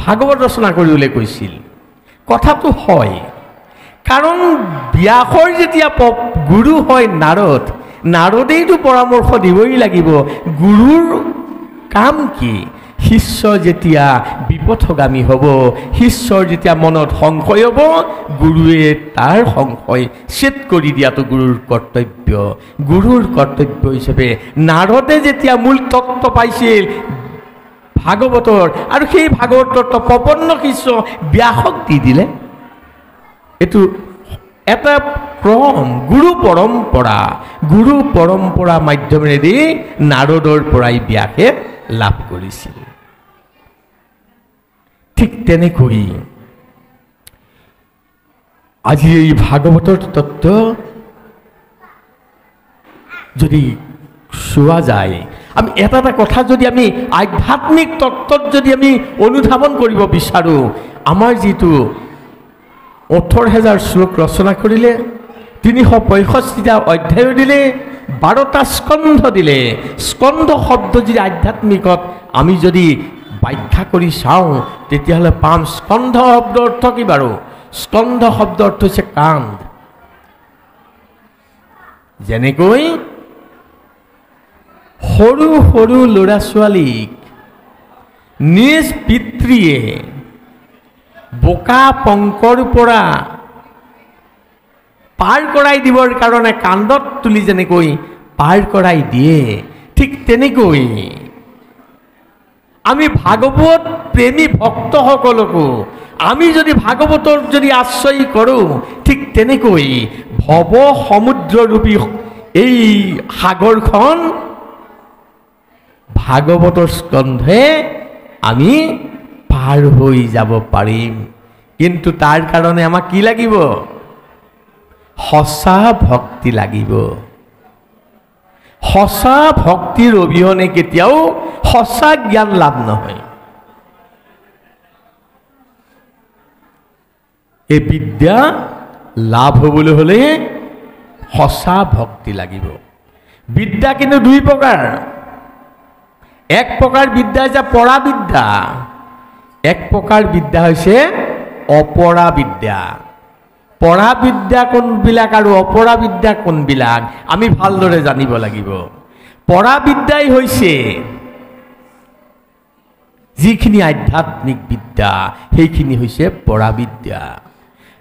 ভাগৱত ৰচনা কৰিবলৈ কৈছিল। কথাটো হয়, কাৰণ ব্যাসৰ যেতিয়া গুৰু হয় নাৰদ, নাৰদেইতো পৰামৰ্শ দিবই লাগিব। গুৰুৰ কাম কি? শিষ্য যেতিয়া বিপথগামী হ'ব, শিষ্যৰ যেতিয়া মনত সংশয় হ'ব, গুৰুৱে তাৰ সংশয় ছেদ কৰি দিয়াটো গুৰুৰ কৰ্তব্য। গুৰুৰ কৰ্তব্য হিচাপে নাৰদে যেতিয়া মূল তত্ত্ব পাইছিল ভাগৱতৰ, আৰু সেই ভাগৱত তত্ত্ব প্ৰপন্ন শিষ্য ব্যাসক দি দিলে। এইটো এটা ক্ৰম, গুৰু পৰম্পৰা মাধ্যমেৰেদি নাৰদৰ পৰাই ব্যাসে লাভ কৰিছিল। ঠিক তেনেকৈ আজি এই ভাগৱতৰ তত্ত্ব যদি চোৱা যায়, আমি এটা এটা কথা যদি আমি আধ্যাত্মিক তত্ত্বত যদি আমি অনুধাৱন কৰিব বিচাৰোঁ, আমাৰ যিটো 18,000 শ্লোক ৰচনা কৰিলে, 365টা অধ্যায় দিলে, 12টা স্কন্ধ দিলে। স্কন্ধ শব্দ যদি আধ্যাত্মিকত আমি যদি ব্যাখ্যা কৰি চাওঁ তেতিয়াহ'লে পাম স্কন্ধ শব্দ অৰ্থ কি বাৰু? স্কন্ধ শব্দ অৰ্থ হৈছে কান্ধ। যেনেকৈ সৰু সৰু ল'ৰা ছোৱালীক নিজ পিতৃয়ে বোকা পংকৰ পৰা পাৰ কৰাই দিবৰ কাৰণে কান্ধত তুলি যেনেকৈ পাৰ কৰাই দিয়ে, ঠিক তেনেকৈ আমি ভাগৱত প্ৰেমী ভক্তসকলকো আমি যদি ভাগৱতৰ যদি আশ্ৰয় কৰোঁ, ঠিক তেনেকৈ ভৱ সমুদ্ৰৰূপী এই সাগৰখন ভাগৱতৰ স্কন্ধে আমি পাৰ হৈ যাব পাৰিম। কিন্তু তাৰ কাৰণে আমাক কি লাগিব? সঁচা ভক্তি লাগিব। সঁচা ভক্তিৰ অবিহনে কেতিয়াও সঁচা জ্ঞান লাভ নহয়। এই বিদ্যা লাভ হ'বলৈ হ'লে সঁচা ভক্তি লাগিব। বিদ্যা কিন্তু 2 প্ৰকাৰ। এক প্ৰকাৰ বিদ্যা হৈছে পৰা বিদ্যা, এক প্ৰকাৰ বিদ্যা হৈছে অপৰা বিদ্যা। পৰা বিদ্যা কোনবিলাক আৰু অপৰা বিদ্যা কোনবিলাক আমি ভালদৰে জানিব লাগিব। পৰা বিদ্যাই হৈছে যিখিনি আধ্যাত্মিক বিদ্যা, সেইখিনি হৈছে পৰা বিদ্যা।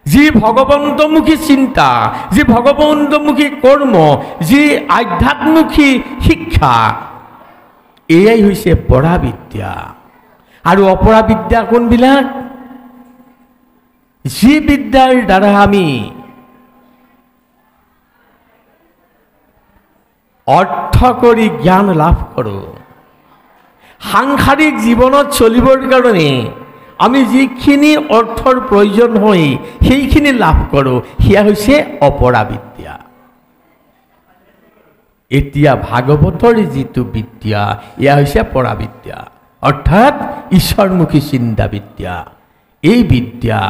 যি ভগৱন্তমুখী চিন্তা, যি ভগৱন্তমুখী কৰ্ম, যি আধ্যাত্মমুখী শিক্ষা, এয়াই হৈছে পৰা বিদ্যা। আৰু অপৰা বিদ্যা কোনবিলাক? যি বিদ্যাৰ দ্বাৰা আমি অৰ্থ কৰি জ্ঞান লাভ কৰোঁ, সাংসাৰিক জীৱনত চলিবৰ কাৰণে আমি যিখিনি অৰ্থৰ প্ৰয়োজন হয় সেইখিনি লাভ কৰোঁ, সেয়া হৈছে অপৰা বিদ্যা। এতিয়া ভাগৱতৰ যিটো বিদ্যা, এয়া হৈছে পৰা বিদ্যা, অৰ্থাৎ ঈশ্বৰমুখী চিন্তা বিদ্যা। এই বিদ্যা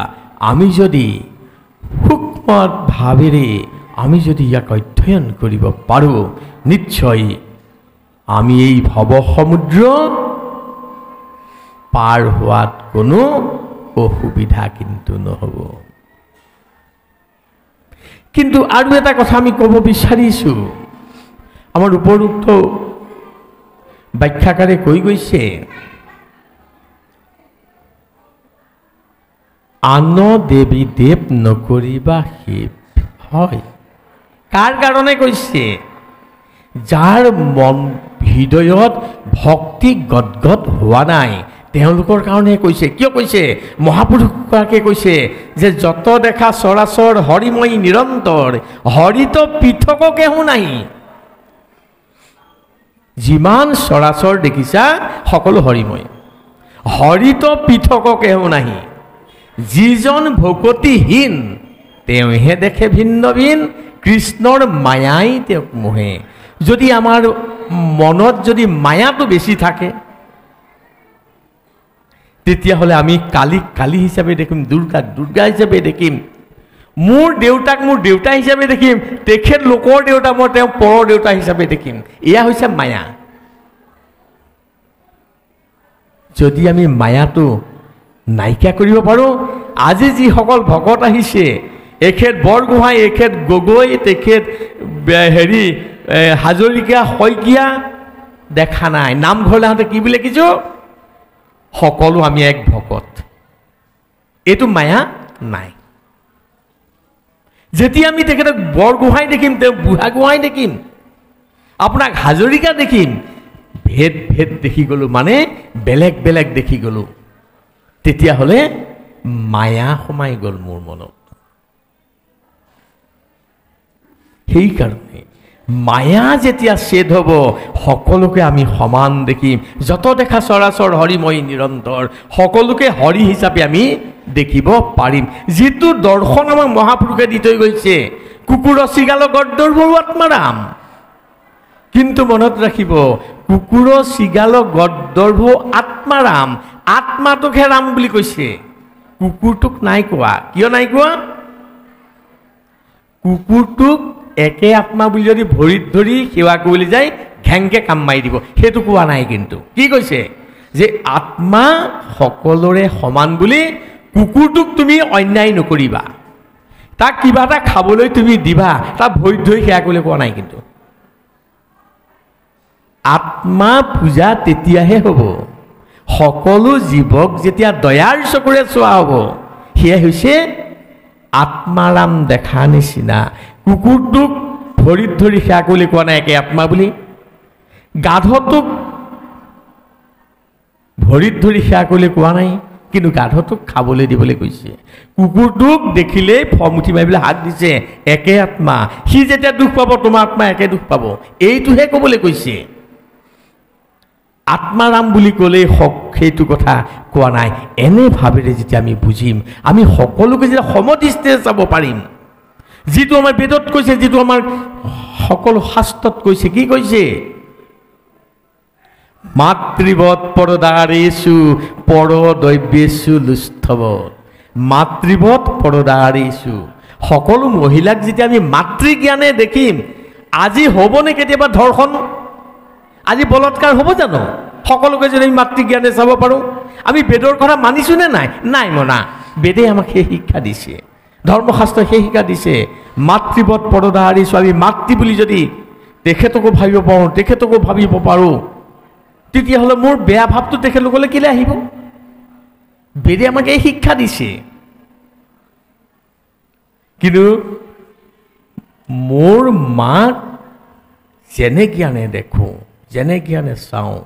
আমি যদি সূক্ষ্ম ভাৱেৰে আমি যদি ইয়াক অধ্যয়ন কৰিব পাৰোঁ, নিশ্চয় আমি এই ভৱ সমুদ্ৰ পাৰ হোৱাত কোনো অসুবিধা কিন্তু নহ'ব। কিন্তু আৰু এটা কথা আমি ক'ব বিচাৰিছোঁ, আমাৰ উপৰোক্ত ব্যাখ্যাকাৰে কৈ গৈছে, আন দেৱী দেৱ নকৰিবা শিৱ। হয়, কাৰ কাৰণে কৈছে? যাৰ মন হৃদয়ত ভক্তি গদগদ হোৱা নাই তেওঁলোকৰ কাৰণে কৈছে। কিয় কৈছে? মহাপুৰুষগৰাকীয়ে কৈছে যে যত দেখা চৰাচৰ হৰিময় নিৰন্তৰ, হৰিত পৃথক কেহু নাই। যিমান চৰাচৰ দেখিছা সকলো হৰিময়, হৰিত পৃথক কেহু নাহি। যিজন ভকতিহীন তেওঁহে দেখে ভিন্ন ভিন, কৃষ্ণৰ মায়াই তেওঁক মোহে। যদি আমাৰ মনত যদি মায়াটো বেছি থাকে তেতিয়াহ'লে আমি কালীক কালী হিচাপে দেখিম, দুৰ্গাক দুৰ্গা হিচাপে দেখিম, মোৰ দেউতাক মোৰ দেউতা হিচাপে দেখিম, তেখেত লোকৰ দেউতা মই তেওঁ পৰৰ দেউতা হিচাপে দেখিম। এয়া হৈছে মায়া। যদি আমি মায়াটো নাইকিয়া কৰিব পাৰোঁ, আজি যিসকল ভকত আহিছে, এখেত বৰগোহাঁই, এখেত গগৈ, তেখেত হাজৰিকা, শইকীয়া দেখা নাই, নামঘৰলৈ আহোঁতে কি বুলি দেখিছোঁ? সকলো আমি এক ভকত। এইটো মায়া নাই। যেতিয়া আমি তেখেতক বৰগোহাঁই দেখিম, তেওঁ বুঢ়াগোহাঁই দেখিম, আপোনাক হাজৰিকা দেখিম, ভেদ ভেদ দেখি গ'লোঁ, মানে বেলেগ বেলেগ দেখি গ'লোঁ, তেতিয়াহ'লে মায়া সোমাই গ'ল মোৰ মনত। সেইকাৰণে মায়া যেতিয়া ছেদ হ'ব, সকলোকে আমি সমান দেখিম। যত দেখা চৰাচৰ হৰিময় নিৰন্তৰ, সকলোকে হৰি হিচাপে আমি দেখিব পাৰিম। যিটো দৰ্শন আমাক মহাপুৰুষে দি থৈ গৈছে, কুকুৰ চিগাল গৰ্দৰ্ভৰো আত্মাৰাম। কিন্তু মনত ৰাখিব, কুকুৰ চিগাল গৰ্দৰ্ভ আত্মাৰাম, আত্মাটোকহে ৰাম বুলি কৈছে, কুকুৰটোক নাই কোৱা। কিয় নাই কোৱা? কুকুৰটোক একে আত্মা বুলি যদি ভৰিত ধৰি সেৱা কৰিবলৈ যায়, ঘেংকে কাম মাৰি দিব, সেইটো কোৱা নাই। কিন্তু কি কৈছে? যে আত্মা সকলোৰে সমান বুলি, কুকুৰটোক তুমি অন্যায় নকৰিবা, তাক কিবা এটা খাবলৈ তুমি দিবা, তাক ভৰিত ধৰি সেৱা কৰিবলৈ কোৱা নাই। কিন্তু আত্মা পূজা তেতিয়াহে হ'ব, সকলো জীৱক যেতিয়া দয়াৰ চকুৰে চোৱা হ'ব। সেয়াই হৈছে আত্মাৰাম দেখা নিচিনা। কুকুৰটোক ভৰিত ধৰি সেৱা কৰিবলৈ কোৱা নাই একে আত্মা বুলি, গাধটোক ভৰিত ধৰি সেৱা কৰিবলৈ কোৱা নাই, কিন্তু গাধটোক খাবলৈ দিবলৈ কৈছে। কুকুৰটোক দেখিলেই ফমুঠি মাৰি পেলাই হাত দিছে, একে আত্মা। সি যেতিয়া দুখ পাব, তোমাৰ আত্মা একে দুখ পাব, এইটোহে ক'বলৈ কৈছে। আত্মাৰাম বুলি ক'লেই সেইটো কথা কোৱা নাই। এনে ভাৱেৰে যেতিয়া আমি বুজিম, আমি সকলোকে যেতিয়া সমদৃষ্টিৰে চাব পাৰিম, যিটো আমাৰ বেদত কৈছে, যিটো আমাৰ সকলো শাস্ত্ৰত কৈছে। কি কৈছে? মাতৃবৎ পৰদাৰেষু পৰদৈব্যেষু লুষ্ঠবৎ। মাতৃবৎ পৰদাৰেষু, সকলো মহিলাক যেতিয়া আমি মাতৃজ্ঞানে দেখিম, আজি হ'বনে কেতিয়াবা ধৰ্ষণ? আজি বলৎকাৰ হ'ব জানো? সকলোকে যদি আমি মাতৃজ্ঞানে চাব পাৰোঁ, আমি বেদৰ কথা মানিছোঁ নে নাই? নাই মনা। বেদে আমাক সেই শিক্ষা দিছে, ধৰ্মশাস্ত্ৰই সেই শিক্ষা দিছে। মাতৃবৎ পৰদাৰেষু, আমি মাতৃ বুলি যদি তেখেতকো ভাবিব পাৰোঁ, তেখেতকো ভাবিব পাৰোঁ, তেতিয়াহ'লে মোৰ বেয়া ভাৱটো তেখেতলোকলৈ কেলৈ আহিব? বেদে আমাক এই শিক্ষা দিছে। কিন্তু মোৰ মাক যেনে জ্ঞানে দেখোঁ, যেনে জ্ঞানে চাওঁ,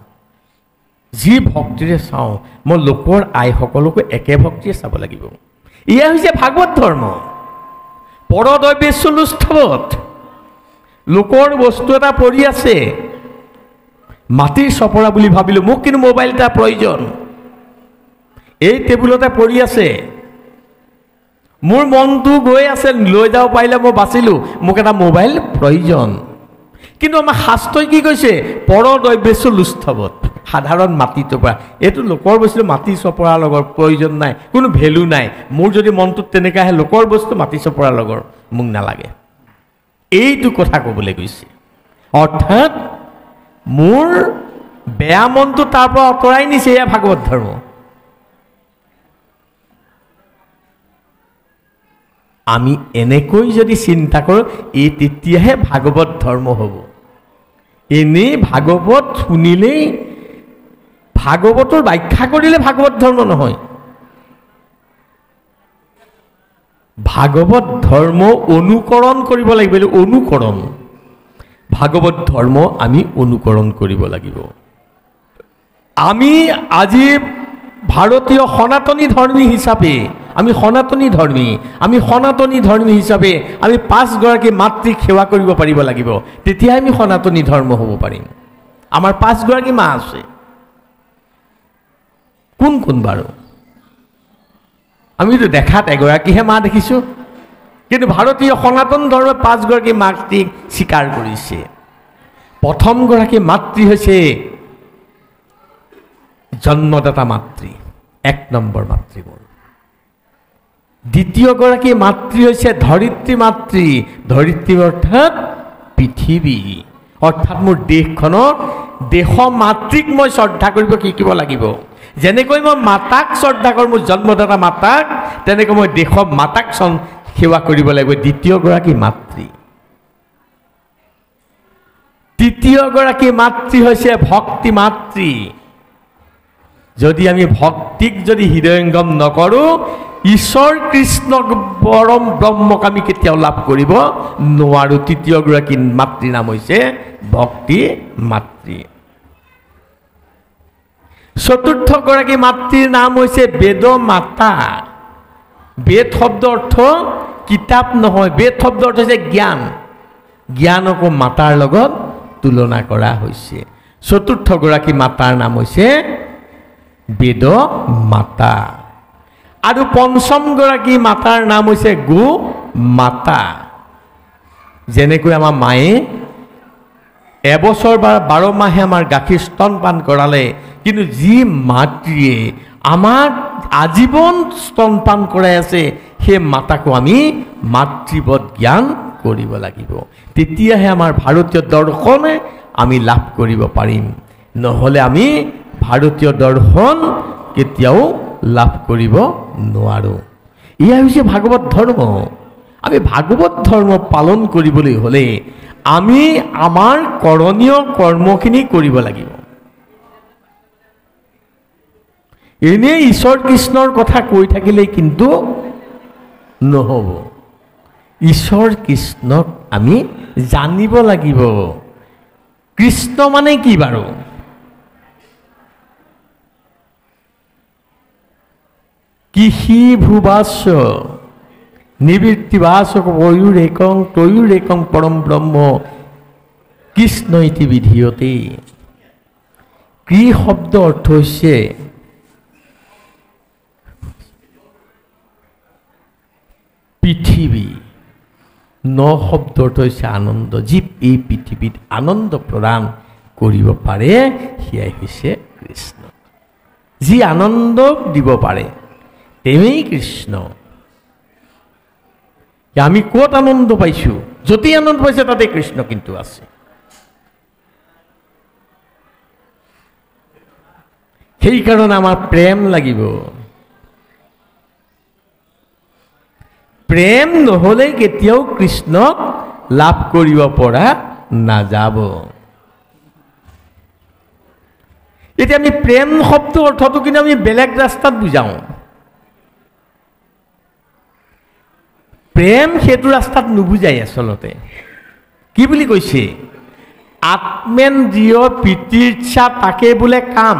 যি ভক্তিৰে চাওঁ, মই লোকৰ আইসকলকো একে ভক্তিৰে চাব লাগিব। এয়া হৈছে ভাগৱত ধৰ্ম। পৰদৈব্যেষু লুষ্ঠবৎ, লোকৰ বস্তু এটা পৰি আছে, মাটিৰ চপৰা বুলি ভাবিলোঁ, মোক কিন্তু মোবাইল এটা প্ৰয়োজন, এই টেবুলতে পৰি আছে, মোৰ মনটো গৈ আছে, লৈ যাব পাৰিলে মই বাচিলোঁ, মোক এটা মোবাইল প্ৰয়োজন। কিন্তু আমাৰ শাস্ত্ৰই কি কৈছে? পৰদৈব্যেষু লুষ্ঠবৎ, সাধাৰণ মাটিৰ চপৰা। এইটো লোকৰ বস্তু, মাটিৰ চপৰাৰ লগৰ প্ৰয়োজন নাই, কোনো ভেলু নাই। মোৰ যদি মনটোত তেনেকৈ আহে, লোকৰ বস্তু মাটিৰ চপৰাৰ লগৰ মোক নালাগে। এইটো কথা ক'বলৈ গৈছে। অৰ্থাৎ মোৰ বেয়া মনটো তাৰ পৰা আঁতৰাই নিছে, এয়া ভাগৱত ধৰ্ম। আমি এনেকৈ যদি চিন্তা কৰোঁ, এই তেতিয়াহে ভাগৱত ধৰ্ম হ'ব। এনেই ভাগৱত শুনিলেই, ভাগৱতৰ ব্যাখ্যা কৰিলে ভাগৱত ধৰ্ম নহয়। ভাগৱত ধৰ্ম অনুকৰণ কৰিব লাগিব, অনুকৰণ। ভাগৱত ধৰ্ম আমি অনুকৰণ কৰিব লাগিব। আমি আজি ভাৰতীয় সনাতনী ধৰ্মী হিচাপে, আমি সনাতনী ধৰ্মী হিচাপে আমি 5 গৰাকী মাতৃক সেৱা কৰিব পাৰিব লাগিব, তেতিয়াহে আমি সনাতনী ধৰ্ম হ'ব পাৰিম। আমাৰ 5 গৰাকী মা আছে। কোন কোন বাৰু? আমিতো দেখাত এগৰাকীহে মা দেখিছোঁ, কিন্তু ভাৰতীয় সনাতন ধৰ্মই 5 গৰাকী মাতৃক স্বীকাৰ কৰিছে। প্ৰথম গৰাকী মাতৃ হৈছে জন্মদাতা মাতৃ, 1 নম্বৰ মাতৃ মোৰ। দ্বিতীয় গৰাকী মাতৃ হৈছে ধৰিত্ৰী মাতৃ, ধৰিত্ৰী অৰ্থাৎ পৃথিৱী, অৰ্থাৎ মোৰ দেশ মাতৃক মই শ্ৰদ্ধা কৰিব শিকিব লাগিব। যেনেকৈ মই মাতাক শ্ৰদ্ধা কৰোঁ, মোৰ জন্মদাতা মাতাক, তেনেকৈ মই দেশৰ মাতাক সেৱা কৰিব লাগিব। দ্বিতীয় গৰাকী মাতৃ। তৃতীয় গৰাকী মাতৃ হৈছে ভক্তি মাতৃ। যদি আমি ভক্তিক যদি হৃদয়ঙ্গম নকৰোঁ, ঈশ্বৰ কৃষ্ণক পৰম ব্ৰহ্মক আমি কেতিয়াও লাভ কৰিব নোৱাৰোঁ। তৃতীয় গৰাকী মাতৃৰ নাম হৈছে ভক্তি মাতৃ। চতুৰ্থ গৰাকী মাতৃৰ নাম হৈছে বেদ মাতা। বেদ শব্দ অৰ্থ কিতাপ নহয়, বেদ শব্দ অৰ্থ হৈছে জ্ঞান। জ্ঞানকো মাতাৰ লগত তুলনা কৰা হৈছে। চতুৰ্থ গৰাকী মাতাৰ নাম হৈছে বেদ মাতা। আৰু পঞ্চম গৰাকী মাতাৰ নাম হৈছে গো মাতা। যেনেকৈ আমাৰ মায়ে এবছৰ বা 12 মাহে আমাৰ গাখীৰ স্তনপান কৰালে, কিন্তু যি মাতৃয়ে আমাক আজীৱন স্তনপান কৰাই আছে, সেই মাতাকো আমি মাতৃবধ জ্ঞান কৰিব লাগিব। তেতিয়াহে আমাৰ ভাৰতীয় দৰ্শনে আমি লাভ কৰিব পাৰিম। নহ'লে আমি ভাৰতীয় দৰ্শন কেতিয়াও লাভ কৰিব নোৱাৰোঁ। এয়া হৈছে ভাগৱত ধৰ্ম। আমি ভাগৱত ধৰ্ম পালন কৰিবলৈ হ'লে আমি আমাৰ কৰণীয় কৰ্মখিনি কৰিব লাগিব। এনেই ঈশ্বৰ কৃষ্ণৰ কথা কৈ থাকিলেই কিন্তু নহ'ব। ঈশ্বৰ কৃষ্ণক আমি জানিব লাগিব। কৃষ্ণ মানে কি বাৰু? কৃষি ভূবাস্য নিবৃত্তিবাসক তয়ুৰেকং পৰম ব্ৰহ্ম কৃষ্ণ ইতি বিধীয়তে। কৃ শব্দ অৰ্থ হৈছে পৃথিৱী, ন শব্দ অৰ্থ হৈছে আনন্দ। যি এই পৃথিৱীত আনন্দ প্ৰদান কৰিব পাৰে সেয়াই হৈছে কৃষ্ণ। যি আনন্দ দিব পাৰে তেৱেই কৃষ্ণ। আমি ক'ত আনন্দ পাইছোঁ? য'তেই আনন্দ পাইছে তাতে কৃষ্ণ কিন্তু আছে। সেইকাৰণে আমাৰ প্ৰেম লাগিব। প্ৰেম নহ'লে কেতিয়াও কৃষ্ণক লাভ কৰিব পৰা নাযাব। এতিয়া আমি প্ৰেম শব্দ অৰ্থটো কিন্তু আমি বেলেগ ৰাস্তাত বুজাওঁ। প্ৰেম সেইটো ৰাস্তাত নুবুজাই আচলতে। কি বুলি কৈছে? আত্মেন্দ্ৰিয় প্ৰীতিৰ্ষা তাকে বোলে কাম।